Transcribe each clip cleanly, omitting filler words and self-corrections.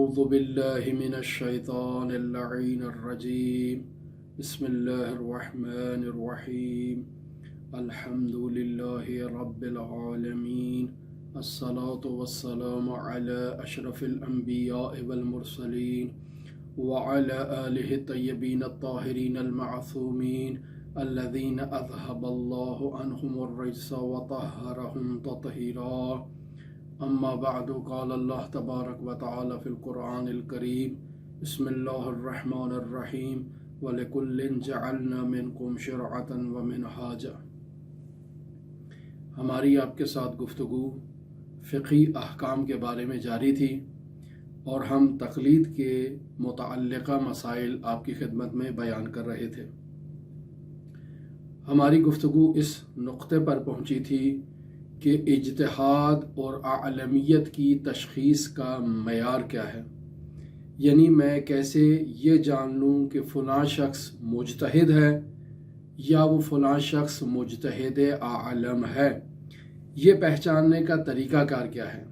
أعوذ بالله من الشيطان اللعين الرجيم بسم الله الرحمن الرحيم الحمد لله رب العالمين الصلاة والسلام على أشرف الأنبياء والمرسلين وعلى آله الطيبين الطاهرين المعصومين الذين أذهب الله عنهم الرجس وطهرهم تطهيرا اما بعد قال اللہ تبارک و تعالی فی القرآن الکریم بسم اللہ الرحمن الرحیم وَلِكُلٍّ جَعَلْنَا مِنْكُمْ شِرْعَةً وَمِنْهَاجًا۔ ہماری آپ کے ساتھ گفتگو فقہی احکام کے بارے میں جاری تھی اور ہم تقلید کے متعلقہ مسائل آپ کی خدمت میں بیان کر رہے تھے۔ ہماری گفتگو اس نقطے پر پہنچی تھی کہ اجتہاد اور عالمیت کی تشخیص کا معیار کیا ہے، یعنی میں کیسے یہ جان لوں کہ فلاں شخص مجتہد ہے یا وہ فلاں شخص مجتہد عالم ہے، یہ پہچاننے کا طریقہ کار کیا ہے۔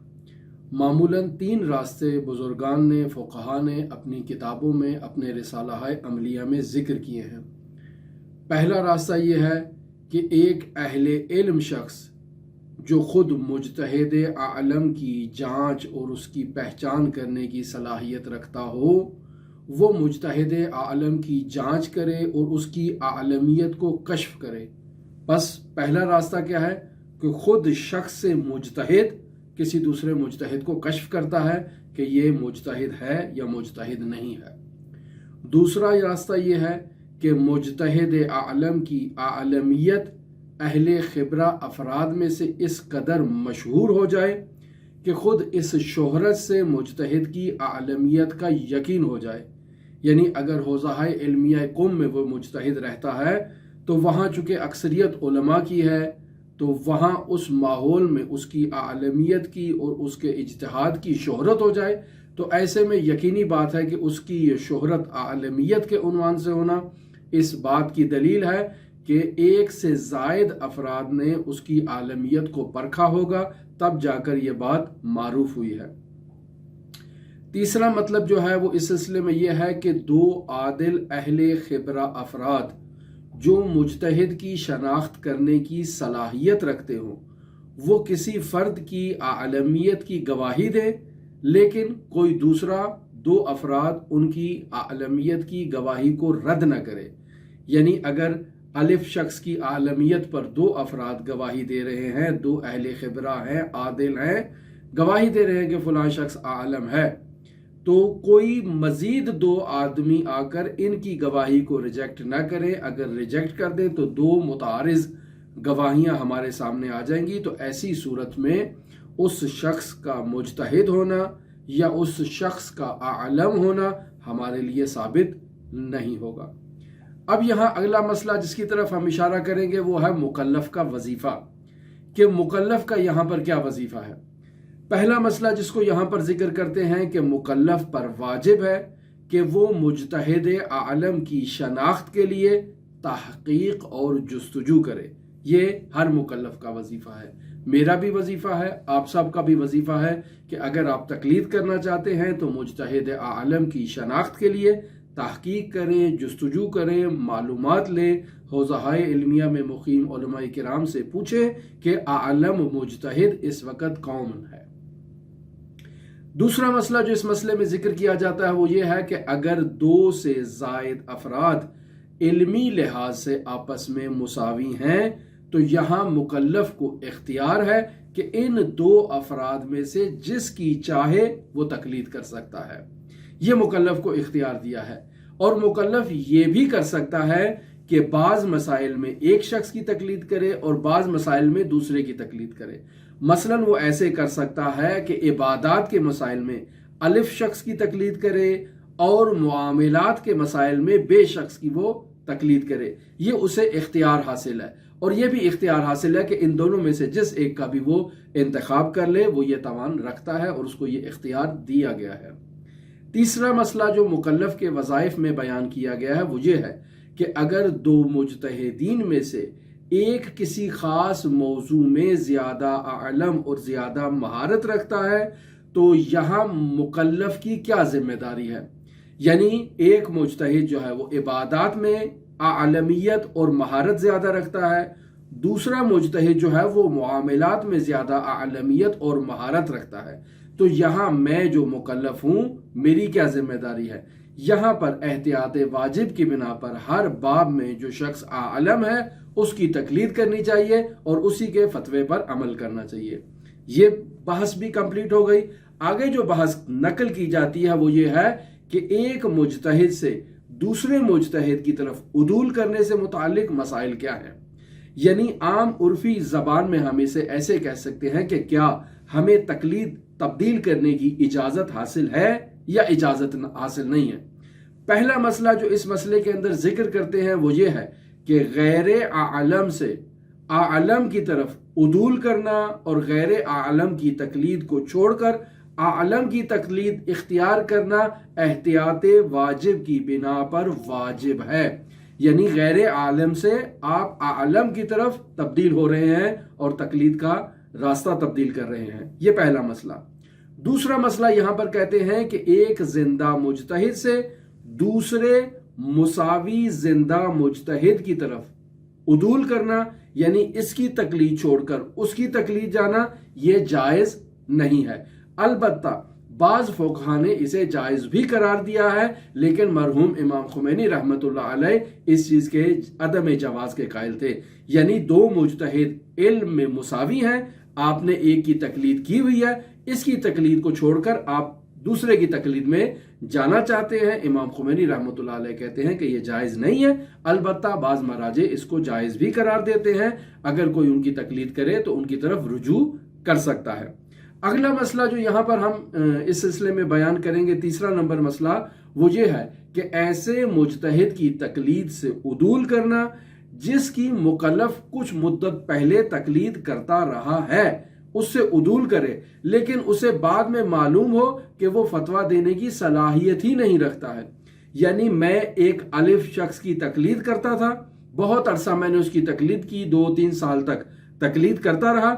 معمولاً 3 راستے بزرگان نے فقہا نے اپنی کتابوں میں اپنے رسالہ عملیہ میں ذکر کیے ہیں۔ پہلا راستہ یہ ہے کہ ایک اہل علم شخص جو خود مجتہد عالم کی جانچ اور اس کی پہچان کرنے کی صلاحیت رکھتا ہو، وہ مجتہد عالم کی جانچ کرے اور اس کی عالمیت کو کشف کرے۔ بس پہلا راستہ کیا ہے کہ خود شخص سے مجتہد کسی دوسرے مجتہد کو کشف کرتا ہے کہ یہ مجتہد ہے یا مجتہد نہیں ہے۔ دوسرا راستہ یہ ہے کہ مجتہد عالم کی عالمیت اہل خبرہ افراد میں سے اس قدر مشہور ہو جائے کہ خود اس شہرت سے مجتہد کی عالمیت کا یقین ہو جائے۔ یعنی اگر حوزہ علمیہ قوم میں وہ مجتہد رہتا ہے تو وہاں چونکہ اکثریت علماء کی ہے تو وہاں اس ماحول میں اس کی عالمیت کی اور اس کے اجتہاد کی شہرت ہو جائے، تو ایسے میں یقینی بات ہے کہ اس کی یہ شہرت عالمیت کے عنوان سے ہونا اس بات کی دلیل ہے کہ ایک سے زائد افراد نے اس کی عالمیت کو پرکھا ہوگا، تب جا کر یہ بات معروف ہوئی ہے۔ تیسرا مطلب جو ہے وہ اس سلسلے میں یہ ہے کہ 2 عادل اہل خبرہ افراد جو مجتہد کی شناخت کرنے کی صلاحیت رکھتے ہوں، وہ کسی فرد کی عالمیت کی گواہی دیں، لیکن کوئی دوسرا 2 افراد ان کی عالمیت کی گواہی کو رد نہ کرے۔ یعنی اگر الف شخص کی عالمیت پر 2 افراد گواہی دے رہے ہیں، 2 اہل خبرہ ہیں، عادل ہیں، گواہی دے رہے ہیں کہ فلاں شخص عالم ہے، تو کوئی مزید 2 آدمی آ کر ان کی گواہی کو ریجیکٹ نہ کریں۔ اگر ریجیکٹ کر دیں تو 2 متعارض گواہیاں ہمارے سامنے آ جائیں گی، تو ایسی صورت میں اس شخص کا مجتہد ہونا یا اس شخص کا عالم ہونا ہمارے لیے ثابت نہیں ہوگا۔ اب یہاں اگلا مسئلہ جس کی طرف ہم اشارہ کریں گے وہ ہے مکلف کا وظیفہ، کہ مکلف کا یہاں پر کیا وظیفہ ہے۔ پہلا مسئلہ جس کو یہاں پر ذکر کرتے ہیں کہ مکلف پر واجب ہے کہ وہ مجتہد عالم کی شناخت کے لیے تحقیق اور جستجو کرے۔ یہ ہر مکلف کا وظیفہ ہے، میرا بھی وظیفہ ہے، آپ سب کا بھی وظیفہ ہے کہ اگر آپ تقلید کرنا چاہتے ہیں تو مجتہد عالم کی شناخت کے لیے تحقیق کریں، جستجو کریں، معلومات لیں، حوزہ علمیہ میں مقیم علماء کرام سے پوچھیں کہ عالم مجتہد اس وقت کون ہے۔ دوسرا مسئلہ جو اس مسئلے میں ذکر کیا جاتا ہے وہ یہ ہے کہ اگر 2 سے زائد افراد علمی لحاظ سے آپس میں مساوی ہیں تو یہاں مکلف کو اختیار ہے کہ ان 2 افراد میں سے جس کی چاہے وہ تقلید کر سکتا ہے۔ یہ مکلف کو اختیار دیا ہے، اور مکلف یہ بھی کر سکتا ہے کہ بعض مسائل میں ایک شخص کی تقلید کرے اور بعض مسائل میں دوسرے کی تقلید کرے۔ مثلا وہ ایسے کر سکتا ہے کہ عبادات کے مسائل میں الف شخص کی تقلید کرے اور معاملات کے مسائل میں بے شخص کی وہ تقلید کرے۔ یہ اسے اختیار حاصل ہے، اور یہ بھی اختیار حاصل ہے کہ ان دونوں میں سے جس ایک کا بھی وہ انتخاب کر لے، وہ یہ توان رکھتا ہے اور اس کو یہ اختیار دیا گیا ہے۔ تیسرا مسئلہ جو مکلف کے وظائف میں بیان کیا گیا ہے وہ یہ ہے کہ اگر 2 مجتہدین میں سے ایک کسی خاص موضوع میں زیادہ علم اور زیادہ مہارت رکھتا ہے تو یہاں مکلف کی کیا ذمہ داری ہے؟ یعنی ایک مجتہد جو ہے وہ عبادات میں اعلمیت اور مہارت زیادہ رکھتا ہے، دوسرا مجتہد جو ہے وہ معاملات میں زیادہ اعلمیت اور مہارت رکھتا ہے۔ تو یہاں میں جو مکلف ہوں میری کیا ذمہ داری ہے؟ یہاں پر احتیاط واجب کی بنا پر ہر باب میں جو شخص عالم ہے اس کی تقلید کرنی چاہیے اور اسی کے فتوے پر عمل کرنا چاہیے۔ یہ بحث بھی کمپلیٹ ہو گئی۔ آگے جو بحث نقل کی جاتی ہے وہ یہ ہے کہ ایک مجتہد سے دوسرے مجتہد کی طرف عدول کرنے سے متعلق مسائل کیا ہیں۔ یعنی عام عرفی زبان میں ہم اسے ایسے کہہ سکتے ہیں کہ کیا ہمیں تقلید تبدیل کرنے کی اجازت حاصل ہے یا اجازت حاصل نہیں ہے۔ پہلا مسئلہ جو اس مسئلے کے اندر ذکر کرتے ہیں وہ یہ ہے کہ غیر عالم سے عالم کی طرف عدول کرنا اور غیر عالم کی تقلید کو چھوڑ کر عالم کی تقلید اختیار کرنا احتیاط واجب کی بنا پر واجب ہے۔ یعنی غیر عالم سے آپ عالم کی طرف تبدیل ہو رہے ہیں اور تقلید کا راستہ تبدیل کر رہے ہیں۔ یہ پہلا مسئلہ۔ دوسرا مسئلہ یہاں پر کہتے ہیں کہ ایک زندہ مجتہد سے دوسرے مساوی زندہ مجتہد کی طرف عدول کرنا، یعنی اس کی تقلید چھوڑ کر اس کی تقلید جانا، یہ جائز نہیں ہے۔ البتہ بعض فقہا نے اسے جائز بھی قرار دیا ہے، لیکن مرحوم امام خمینی رحمۃ اللہ علیہ اس چیز کے عدم جواز کے قائل تھے۔ یعنی دو مجتہد علم میں مساوی ہیں، آپ نے ایک کی تقلید کی ہوئی ہے، اس کی تقلید کو چھوڑ کر آپ دوسرے کی تقلید میں جانا چاہتے ہیں۔ امام خمینی رحمۃ اللہ علیہ کہتے ہیں کہ یہ جائز نہیں ہے، البتہ بعض مراجع اس کو جائز بھی قرار دیتے ہیں۔ اگر کوئی ان کی تقلید کرے تو ان کی طرف رجوع کر سکتا ہے۔ اگلا مسئلہ جو یہاں پر ہم اس سلسلے میں بیان کریں گے، تیسرا نمبر مسئلہ، وہ یہ ہے کہ ایسے مجتہد کی تقلید سے عدول کرنا جس کی مکلف کچھ مدت پہلے تقلید کرتا رہا ہے، اس سے عدول کرے، لیکن اسے بعد میں معلوم ہو کہ وہ فتویٰ دینے کی صلاحیت ہی نہیں رکھتا ہے۔ یعنی میں ایک الف شخص کی تقلید کرتا تھا، بہت عرصہ میں نے اس کی تقلید کی، 2-3 سال تک تقلید کرتا رہا،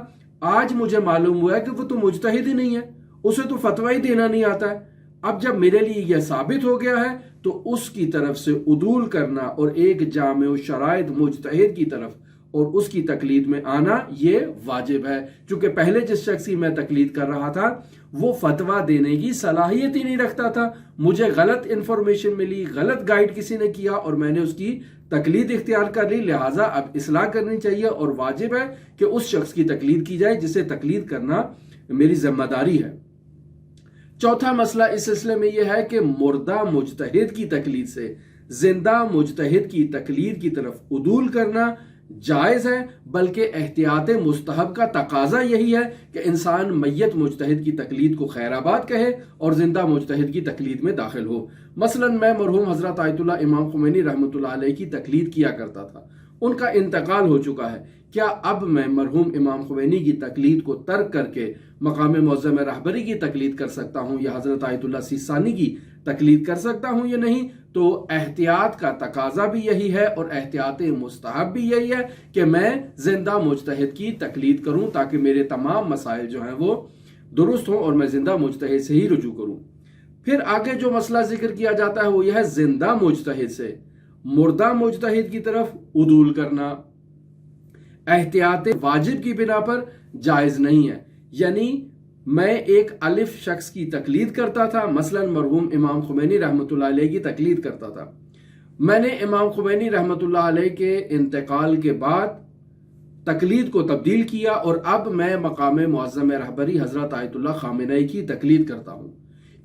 آج مجھے معلوم ہوا ہے کہ وہ تو مجتہد ہی نہیں ہے، اسے تو فتویٰ ہی دینا نہیں آتا ہے۔ اب جب میرے لیے یہ ثابت ہو گیا ہے تو اس کی طرف سے عدول کرنا اور ایک جامع شرائط مجتہد کی طرف اور اس کی تقلید میں آنا یہ واجب ہے، چونکہ پہلے جس شخص کی میں تقلید کر رہا تھا وہ فتویٰ دینے کی صلاحیت ہی نہیں رکھتا تھا، مجھے غلط انفارمیشن ملی، غلط گائیڈ کسی نے کیا اور میں نے اس کی تقلید اختیار کر لی، لہٰذا اب اصلاح کرنی چاہیے اور واجب ہے کہ اس شخص کی تقلید کی جائے جسے تقلید کرنا میری ذمہ داری ہے۔ چوتھا مسئلہ اس سلسلے میں یہ ہے کہ مردہ مجتہد کی تقلید سے زندہ مجتہد کی تقلید کی طرف عدول کرنا جائز ہے، بلکہ احتیاط مستحب کا تقاضا یہی ہے کہ انسان میت مجتہد کی تقلید کو خیر آباد کہے اور زندہ مجتہد کی تقلید میں داخل ہو۔ مثلا میں مرحوم حضرت آیت اللہ امام خمینی رحمۃ اللہ علیہ کی تقلید کیا کرتا تھا، ان کا انتقال ہو چکا ہے، کیا اب میں مرحوم امام خمینی کی تقلید کو ترک کر کے مقام معظم رہبری کی تقلید کر سکتا ہوں یا حضرت آیت اللہ سیستانی کی تقلید کر سکتا ہوں یا نہیں؟ تو احتیاط کا تقاضا بھی یہی ہے اور احتیاط مستحب بھی یہی ہے کہ میں زندہ مجتہد کی تقلید کروں تاکہ میرے تمام مسائل جو ہیں وہ درست ہوں اور میں زندہ مجتہد سے ہی رجوع کروں۔ پھر آگے جو مسئلہ ذکر کیا جاتا ہے وہ یہ ہے زندہ مجتہد سے مردہ مجتہد کی طرف عدول کرنا احتیاط واجب کی بنا پر جائز نہیں ہے۔ یعنی میں ایک الف شخص کی تقلید کرتا تھا، مثلا مرحوم امام خمینی رحمۃ اللہ علیہ کی تقلید کرتا تھا، میں نے امام خمینی رحمۃ اللہ علیہ کے انتقال کے بعد تقلید کو تبدیل کیا اور اب میں مقام معظم رہبری حضرت آیت اللہ خامنئی کی تقلید کرتا ہوں۔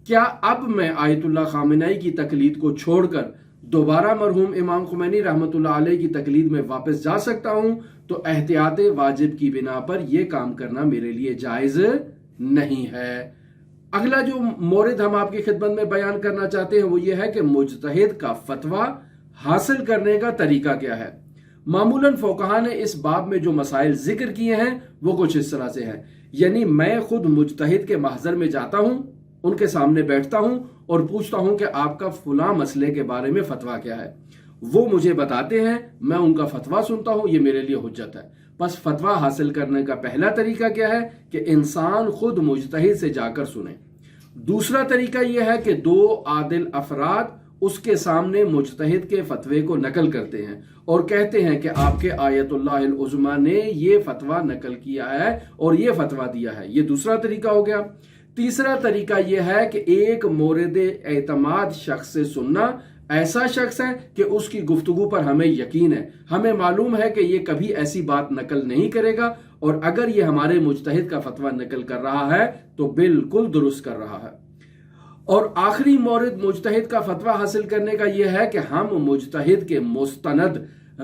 کیا اب میں آیت اللہ خامنئی کی تقلید کو چھوڑ کر دوبارہ مرحوم امام خمینی رحمۃ اللہ علیہ کی تقلید میں واپس جا سکتا ہوں؟ تو احتیاط واجب کی بنا پر یہ کام کرنا میرے لیے جائز نہیں ہے۔ اگلا جو مورد ہم آپ کی خدمت میں بیان کرنا چاہتے ہیں وہ یہ ہے کہ مجتہد کا فتویٰ حاصل کرنے کا طریقہ کیا ہے۔ معمولاً فقہا نے اس باب میں جو مسائل ذکر کیے ہیں وہ کچھ اس طرح سے ہیں، یعنی میں خود مجتہد کے محضر میں جاتا ہوں، ان کے سامنے بیٹھتا ہوں اور پوچھتا ہوں کہ آپ کا فلاں مسئلے کے بارے میں فتویٰ کیا ہے، وہ مجھے بتاتے ہیں، میں ان کا فتویٰ سنتا ہوں، یہ میرے لیے حجت ہے۔ پس فتویٰ حاصل کرنے کا پہلا طریقہ کیا ہے کہ انسان خود مجتہد سے جا کر سنے۔ دوسرا طریقہ یہ ہے کہ دو عادل افراد اس کے سامنے مجتہد کے فتوے کو نقل کرتے ہیں اور کہتے ہیں کہ آپ کے آیت اللہ العظمیٰ نے یہ فتویٰ نقل کیا ہے اور یہ فتویٰ دیا ہے۔ یہ دوسرا طریقہ ہو گیا۔ تیسرا طریقہ یہ ہے کہ ایک مورد اعتماد شخص سے سننا، ایسا شخص ہے کہ اس کی گفتگو پر ہمیں یقین ہے، ہمیں معلوم ہے کہ یہ کبھی ایسی بات نقل نہیں کرے گا، اور اگر یہ ہمارے مجتہد کا فتویٰ نقل کر رہا ہے تو بالکل درست کر رہا ہے۔ اور آخری مورد مجتہد کا فتویٰ حاصل کرنے کا یہ ہے کہ ہم مجتہد کے مستند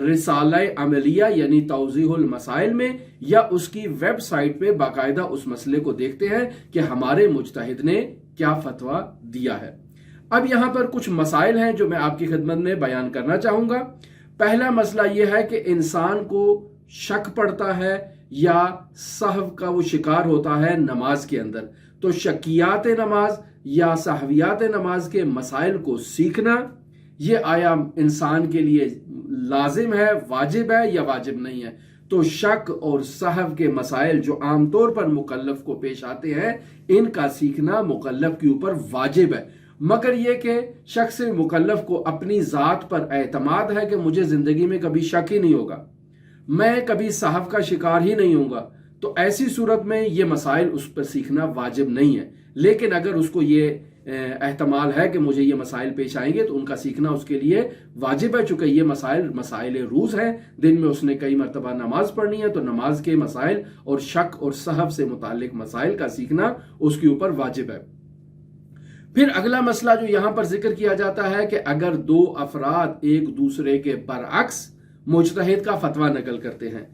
رسالہ عملیہ یعنی توضیح المسائل میں یا اس کی ویب سائٹ پہ باقاعدہ اس مسئلے کو دیکھتے ہیں کہ ہمارے مجتہد نے کیا فتویٰ دیا ہے۔ اب یہاں پر کچھ مسائل ہیں جو میں آپ کی خدمت میں بیان کرنا چاہوں گا۔ پہلا مسئلہ یہ ہے کہ انسان کو شک پڑتا ہے یا سہو کا وہ شکار ہوتا ہے نماز کے اندر، تو شکیات نماز یا سہویات نماز کے مسائل کو سیکھنا یہ آیا انسان کے لیے لازم ہے، واجب ہے یا واجب نہیں ہے؟ تو شک اور سہو کے مسائل جو عام طور پر مکلف کو پیش آتے ہیں ان کا سیکھنا مکلف کے اوپر واجب ہے، مگر یہ کہ شخص مکلف کو اپنی ذات پر اعتماد ہے کہ مجھے زندگی میں کبھی شک ہی نہیں ہوگا، میں کبھی سہو کا شکار ہی نہیں ہوں گا، تو ایسی صورت میں یہ مسائل اس پر سیکھنا واجب نہیں ہے۔ لیکن اگر اس کو یہ احتمال ہے کہ مجھے یہ مسائل پیش آئیں گے تو ان کا سیکھنا اس کے لیے واجب ہے، چونکہ یہ مسائل روز ہیں، دن میں اس نے کئی مرتبہ نماز پڑھنی ہے، تو نماز کے مسائل اور شک اور سہو سے متعلق مسائل کا سیکھنا اس کے اوپر واجب ہے۔ پھر اگلا مسئلہ جو یہاں پر ذکر کیا جاتا ہے کہ اگر دو افراد ایک دوسرے کے برعکس مجتہد کا فتویٰ نقل کرتے ہیں،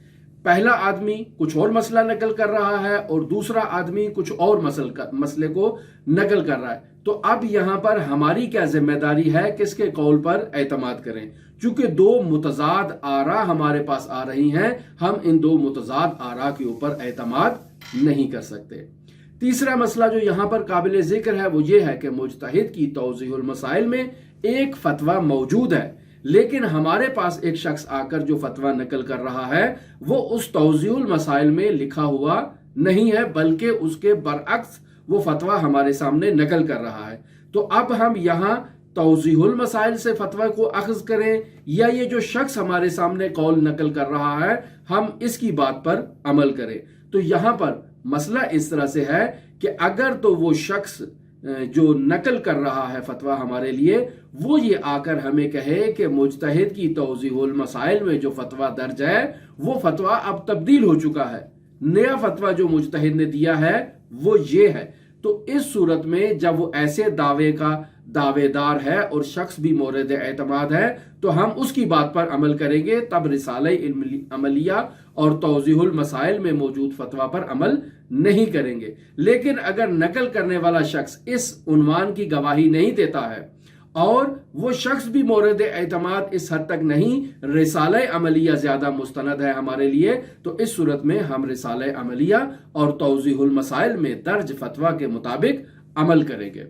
پہلا آدمی کچھ اور مسئلہ نقل کر رہا ہے اور دوسرا آدمی کچھ اور مسئلے کو نقل کر رہا ہے، تو اب یہاں پر ہماری کیا ذمہ داری ہے کس کے قول پر اعتماد کریں؟ چونکہ دو متضاد آراء ہمارے پاس آ رہی ہیں، ہم ان دو متضاد آراء کے اوپر اعتماد نہیں کر سکتے۔ تیسرا مسئلہ جو یہاں پر قابل ذکر ہے وہ یہ ہے کہ مجتہد کی توضیح المسائل میں ایک فتویٰ موجود ہے، لیکن ہمارے پاس ایک شخص آ کر جو فتویٰ نقل کر رہا ہے وہ اس توضیح المسائل میں لکھا ہوا نہیں ہے، بلکہ اس کے برعکس وہ فتویٰ ہمارے سامنے نقل کر رہا ہے۔ تو اب ہم یہاں توضیح المسائل سے فتویٰ کو اخذ کریں یا یہ جو شخص ہمارے سامنے قول نقل کر رہا ہے ہم اس کی بات پر عمل کریں؟ تو یہاں پر مسئلہ اس طرح سے ہے کہ اگر تو وہ شخص جو نقل کر رہا ہے فتویٰ ہمارے لیے وہ یہ آ کر ہمیں کہے کہ مجتہد کی توضیح المسائل میں جو فتویٰ درج ہے وہ فتویٰ اب تبدیل ہو چکا ہے، نیا فتویٰ جو مجتہد نے دیا ہے وہ یہ ہے، تو اس صورت میں جب وہ ایسے دعوے کا دعوے دار ہے اور شخص بھی مورد اعتماد ہے تو ہم اس کی بات پر عمل کریں گے، تب رسالہ عملیہ اور توضیح المسائل میں موجود فتویٰ پر عمل نہیں کریں گے۔ لیکن اگر نقل کرنے والا شخص اس عنوان کی گواہی نہیں دیتا ہے اور وہ شخص بھی مورد اعتماد اس حد تک نہیں، رسالہ عملیہ زیادہ مستند ہے ہمارے لیے، تو اس صورت میں ہم رسالہ عملیہ اور توضیح المسائل میں درج فتویٰ کے مطابق عمل کریں گے۔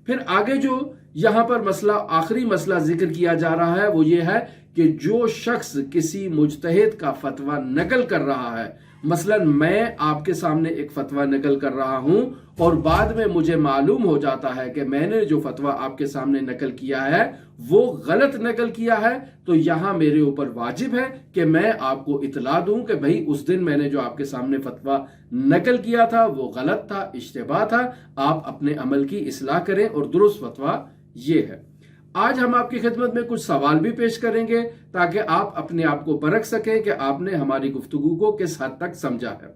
پھر آگے جو یہاں پر آخری مسئلہ ذکر کیا جا رہا ہے وہ یہ ہے کہ جو شخص کسی مجتہد کا فتویٰ نقل کر رہا ہے، مثلا میں آپ کے سامنے ایک فتویٰ نقل کر رہا ہوں اور بعد میں مجھے معلوم ہو جاتا ہے کہ میں نے جو فتویٰ آپ کے سامنے نقل کیا ہے وہ غلط نقل کیا ہے، تو یہاں میرے اوپر واجب ہے کہ میں آپ کو اطلاع دوں کہ بھئی اس دن میں نے جو آپ کے سامنے فتویٰ نقل کیا تھا وہ غلط تھا، اشتباہ تھا، آپ اپنے عمل کی اصلاح کریں اور درست فتویٰ یہ ہے۔ آج ہم آپ کی خدمت میں کچھ سوال بھی پیش کریں گے تاکہ آپ اپنے آپ کو پرکھ سکیں کہ آپ نے ہماری گفتگو کو کس حد تک سمجھا ہے۔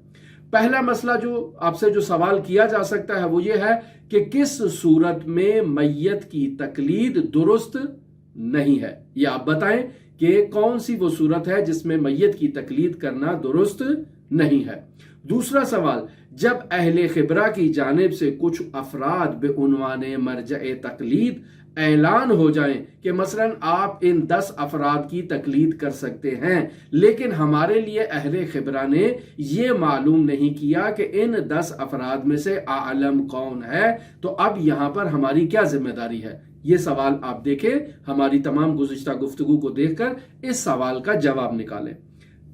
پہلا مسئلہ جو آپ سے جو سوال کیا جا سکتا ہے وہ یہ ہے کہ کس صورت میں میت کی تقلید درست نہیں ہے، یہ آپ بتائیں کہ کون سی وہ صورت ہے جس میں میت کی تقلید کرنا درست نہیں ہے۔ دوسرا سوال، جب اہل خبرہ کی جانب سے کچھ افراد بے عنوان مرجع تقلید اعلان ہو جائیں کہ مثلا آپ ان 10 افراد کی تقلید کر سکتے ہیں، لیکن ہمارے لیے اہل خبرہ نے یہ معلوم نہیں کیا کہ ان 10 افراد میں سے عالم کون ہے، تو اب یہاں پر ہماری کیا ذمہ داری ہے؟ یہ سوال آپ دیکھیں، ہماری تمام گزشتہ گفتگو کو دیکھ کر اس سوال کا جواب نکالیں۔